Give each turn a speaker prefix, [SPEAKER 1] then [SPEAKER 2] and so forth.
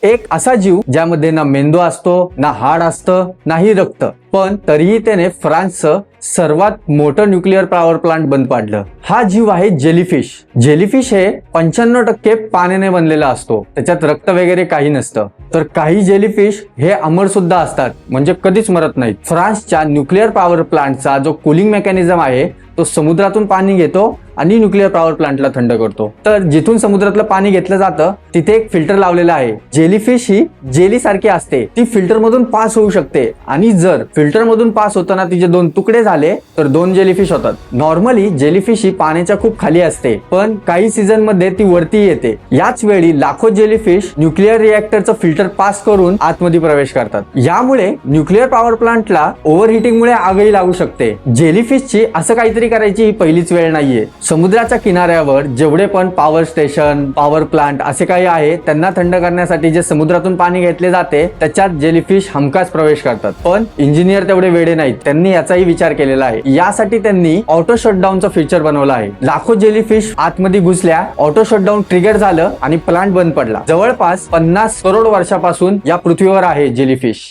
[SPEAKER 1] एक असा जीव ज्यामध्ये ना मेंदू असतो, ना हाड असतं, नाही रक्त, पण तरीही त्याने फ्रान्सचं सर्वात मोठं न्यूक्लिअर पॉवर प्लांट बंद पाडलं. हा जीव आहे जेलीफिश. जेलीफिश हे 95% पाण्याने बनलेला असतो. त्याच्यात रक्त वगैरे काही नसतं. तर काही जेलीफिश हे अमर सुद्धा असतात, म्हणजे कधीच मरत नाहीत. फ्रान्सच्या न्यूक्लिअर पॉवर प्लांटचा जो कूलिंग मेकॅनिझम आहे तो समुद्रातून पाणी घेतो आणि न्यूक्लिअर पॉवर प्लांटला थंड करतो. तर जिथून समुद्रातलं पाणी घेतलं जातं तिथे एक फिल्टर लावलेला आहे. जेलीफिश ही जेली सारखी असते, ती फिल्टर मधून पास होऊ शकते आणि जर फिल्टर मधून पास होताना तिचे 2 तुकडे झाले तर 2 जेलीफिश होतात. नॉर्मली जेलीफिश ही पाण्याच्या खूप खाली असते, पण काही सीझन मध्ये ती वरती येते. याच वेळी लाखो जेलीफिश न्यूक्लिअर रिएक्टरचं फिल्टर पास करून आतमध्ये प्रवेश करतात. यामुळे न्यूक्लिअर पॉवर प्लांटला ओव्हरहिटिंगमुळे आगही लागू शकते. जेलीफिशची असं काहीतरी करायची ही पहिलीच वेळ नाहीये. समुद्राच्या किनाऱ्यावर जेवढे पण पॉवर स्टेशन, पॉवर प्लांट असे काही आहे, त्यांना थंड करण्यासाठी जे समुद्रातून पाणी घेतले जाते त्याच्यात जेलीफिश हमखास प्रवेश करतात. पण इंजिनियर तेवढे वेडे नाहीत, त्यांनी याचाही विचार केलेला आहे. यासाठी त्यांनी ऑटो शटडाऊनचं फीचर बनवलं आहे. लाखो जेलीफिश आतमध्ये घुसल्या, ऑटो शटडाऊन ट्रिगर झालं आणि प्लांट बंद पडला. जवळपास 50 करोड वर्षापासून या पृथ्वीवर आहे जेलीफिश.